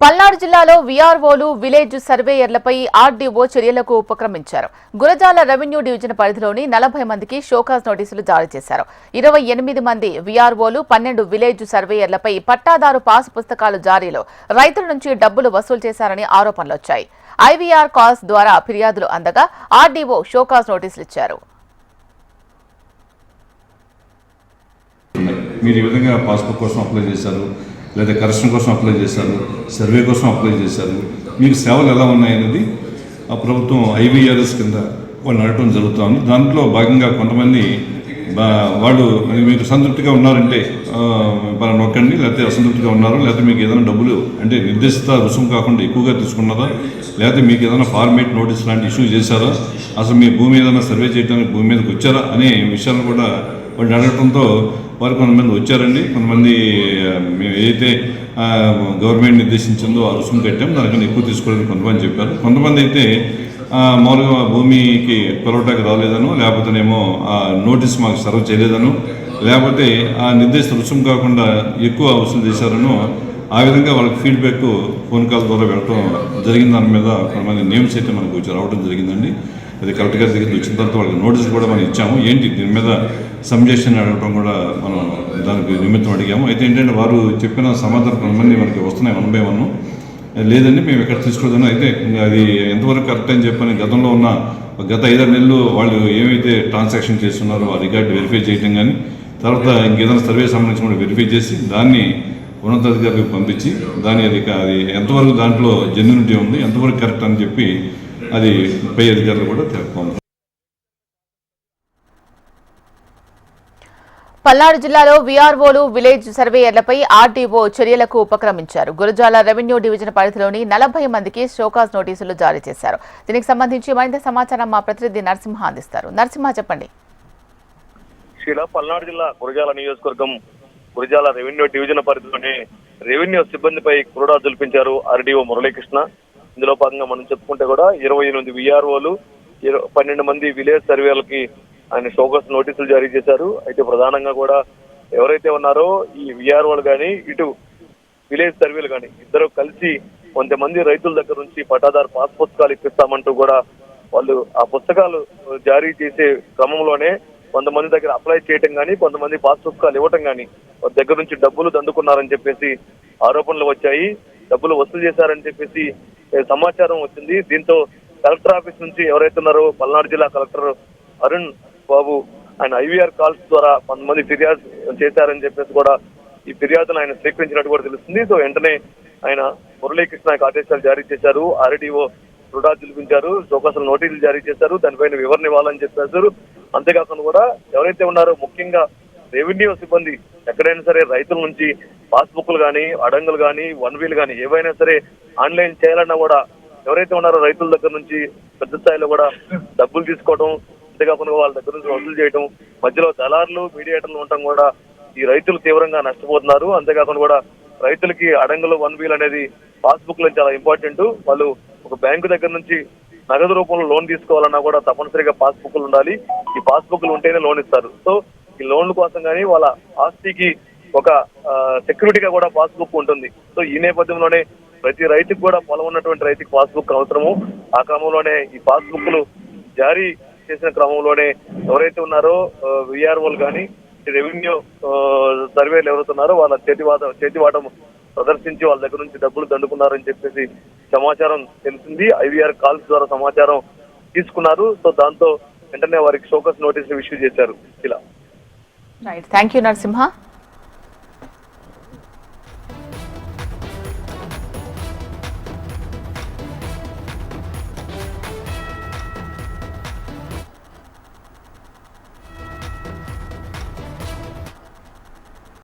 పల్నాడు జిల్లాలో వీఆర్ఓలు village సర్వేయర్లపై RDO చర్యలకు ఉపక్రమించారు. Gurazala revenue division పరిధిలోని 40 మందికి షోకాజ్ నోటీసులు జారీ చేశారు. 28 మంది వీఆర్ఓలు 12 విలేజ్ సర్వేయర్లపై పట్టాదారు పాస్ పుస్తకాలు జారీలో రైతుల నుంచి డబ్బులు వసూలు చేశారని ఆరోపణలు వచ్చాయి. ఐవీఆర్ కాల్స్ ద్వారా ఫిర్యాదులు అందగా ఆర్డీఓ షోకాజ్ నోటీసులు ఇచ్చారు. మీరు ఈ విధంగా పాస్బుక్ కోసం అప్లై చేశారు, లేదా కరెక్షన్ కోసం అప్లై చేశారు, సర్వే కోసం అప్లై చేశారు, మీకు సేవలు ఎలా ఉన్నాయనేది ఆ ప్రభుత్వం ఐవీఆర్ఎస్ కింద వాళ్ళు నడటం జరుగుతుంది. దాంట్లో భాగంగా కొంతమంది వాళ్ళు మీకు సంతృప్తిగా ఉన్నారంటే నొక్కండి, లేకపోతే అసంతృప్తిగా ఉన్నారు, లేకపోతే మీకు ఏదైనా డబ్బులు అంటే నిర్దేశిత రుసుము కాకుండా ఎక్కువగా తీసుకున్నారా, లేకపోతే మీకు ఏదైనా ఫార్మేట్ నోటీస్ లాంటి ఇష్యూ చేశారా, అసలు మీ భూమి ఏదైనా సర్వే చేయడానికి భూమి మీదకి వచ్చారా అనే విషయాలు కూడా వాళ్ళు అడగడంతో వారు కొంతమంది వచ్చారండి. కొంతమంది మేము ఏదైతే గవర్నమెంట్ నిర్దేశించిందో ఆ రుసుము కట్టాం, దానికన్నా ఎక్కువ తీసుకోవాలని కొంతమంది చెప్పారు. కొంతమంది అయితే మామూలుగా భూమికి పిలవటానికి రాలేదను, లేకపోతేనేమో ఆ నోటీస్ మాకు సర్వ్ చేయలేదను, లేకపోతే ఆ నిర్దేశిత రుసుము కాకుండా ఎక్కువ వసూలు చేశారను, ఆ విధంగా వాళ్ళకి ఫీడ్బ్యాక్ ఫోన్ కాల్ ద్వారా వెళ్ళటం జరిగిన దాని మీద కొంతమంది నేమ్స్ అయితే మనకు వచ్చి రావడం జరిగిందండి. అది కలెక్టర్ గారి దగ్గర వచ్చిన తర్వాత వాళ్ళకి నోటీస్ కూడా మనం ఇచ్చాము. ఏంటి దీని మీద సబ్జెక్షన్ అడగటం కూడా మనం దానికి నిమిత్తం అడిగాము. అయితే ఏంటంటే వారు చెప్పిన సమాధానం కొంతమంది మనకి వస్తున్నాయి 1 by 1. లేదండి మేము ఎక్కడ తీసుకోలేదని, అయితే అది ఎంతవరకు కరెక్ట్ అని చెప్పని గతంలో ఉన్న గత 5-6 నెలలు వాళ్ళు ఏమైతే ట్రాన్సాక్షన్ చేస్తున్నారో ఆ రికార్డు వెరిఫై చేయడం కానీ, తర్వాత ఇంకేదైనా సర్వే సంబంధించి కూడా వెరిఫై చేసి దాన్ని ఉన్నతాధికారులకు పంపించి అది ఎంతవరకు దాంట్లో జెన్యూనిటీ ఉంది, ఎంతవరకు కరెక్ట్ అని చెప్పి అది పై అధికారులు కూడా తెలుపుతాము. పల్నాడు జిల్లాలో వీఆర్ఓలు విలేజ్ సర్వేయర్లపై ఆర్డీఓ చర్యలకు ఉపక్రమించారు. గురజాల రెవెన్యూ డివిజన్ పరిధిలోని 40 మందికి షోకాజ్ నోటీసులు జారీ చేశారు. దీనికి సంబంధించి మరింత సమాచారం మా ప్రతినిధి నరసింహ అందిస్తారు. నరసింహ, చెప్పండి. పల్నాడు జిల్లా గురజాల నియోజకవర్గం గురజాల రెవెన్యూ డివిజన్ పరిధిలోని రెవెన్యూ సిబ్బందిపై క్రూడా జుల్పించారు ఆర్డీఓ మురళీకృష్ణ. ఇందులో భాగంగా మనం చెప్పుకుంటే కూడా 28 వీఆర్ఓలు 12 మంది విలేజ్ సర్వేలకి ఆయన షోకాజ్ నోటీసులు జారీ చేశారు. అయితే ప్రధానంగా కూడా ఎవరైతే ఉన్నారో ఈ వీఆర్ఓలు కానీ ఇటు విలేజ్ సర్వేలు కానీ ఇద్దరు కలిసి కొంతమంది రైతుల దగ్గర నుంచి పట్టాదారు పాస్ పుస్తకాలు ఇప్పిస్తామంటూ కూడా వాళ్ళు ఆ పుస్తకాలు జారీ చేసే క్రమంలోనే కొంతమంది దగ్గర అప్లై చేయటం కానీ, కొంతమంది పాస్ పుస్తకాలు ఇవ్వటం కానీ వాళ్ళ దగ్గర నుంచి డబ్బులు దండుకున్నారని చెప్పేసి ఆరోపణలు వచ్చాయి. డబ్బులు వసూలు చేశారని చెప్పేసి సమాచారం వచ్చింది. దీంతో కలెక్టర్ ఆఫీస్ నుంచి ఎవరైతే ఉన్నారో పల్నాడు జిల్లా కలెక్టర్ అరుణ్ బాబు ఆయన ఐవీఆర్ కాల్స్ ద్వారా కొంతమంది ఫిర్యాదు చేశారని చెప్పేసి కూడా ఈ ఫిర్యాదును ఆయన స్వీకరించినట్టు కూడా తెలుస్తుంది. సో వెంటనే ఆయన మురళీకృష్ణకి ఆదేశాలు జారీ చేశారు. ఆర్డీఓ రుడా పిలిపించారు, షోకాజ్ నోటీసులు జారీ చేశారు, దానిపైన వివరణ ఇవ్వాలని చెప్పేశారు. అంతేకాకుండా కూడా ఎవరైతే ఉన్నారో ముఖ్యంగా రెవెన్యూ సిబ్బంది ఎక్కడైనా సరే రైతుల నుంచి పాస్బుక్లు కానీ, అడంగులు కానీ, 1 wheel కానీ ఏవైనా సరే ఆన్లైన్ చేయాలన్నా కూడా ఎవరైతే ఉన్నారో రైతుల దగ్గర నుంచి పెద్ద స్థాయిలో కూడా డబ్బులు తీసుకోవడం, అంతేకాకుండా వాళ్ళ దగ్గర నుంచి వసూలు చేయడం, మధ్యలో దళారులు, మీడియేటర్లు ఉండటం కూడా ఈ రైతులు తీవ్రంగా నష్టపోతున్నారు. అంతేకాకుండా కూడా రైతులకి అడంగులు 1 wheel అనేది పాస్బుక్ లో చాలా ఇంపార్టెంట్. వాళ్ళు ఒక బ్యాంకు దగ్గర నుంచి నగదు రూపంలో లోన్ తీసుకోవాలన్నా కూడా తప్పనిసరిగా పాస్బుక్లు ఉండాలి. ఈ పాస్బుక్లు ఉంటేనే లోన్ ఇస్తారు. సో ఈ లోన్ల కోసం కానీ వాళ్ళ ఆస్తికి ఒక సెక్యూరిటీగా కూడా పాస్బుక్ ఉంటుంది. సో ఈ నేపథ్యంలోనే ప్రతి రైతుకు కూడా పొలం ఉన్నటువంటి రైతుకి పాస్బుక్ అవసరము. ఆ క్రమంలోనే ఈ పాస్బుక్లు జారీ చేసిన క్రమంలోనే ఎవరైతే ఉన్నారో వీఆర్ఓలు కానీ రెవెన్యూ సర్వేలు ఎవరుతున్నారో వాళ్ళ చేతివాటం ప్రదర్శించి వాళ్ళ దగ్గర నుంచి డబ్బులు దండుకున్నారని చెప్పేసి సమాచారం తెలిసింది. ఐవీఆర్ కాల్స్ ద్వారా సమాచారం తీసుకున్నారు. సో దాంతో వెంటనే వారికి షోకాజ్ నోటీసులు ఇష్యూ చేశారు. ఇలా థ్యాంక్ యూ నరసింహ.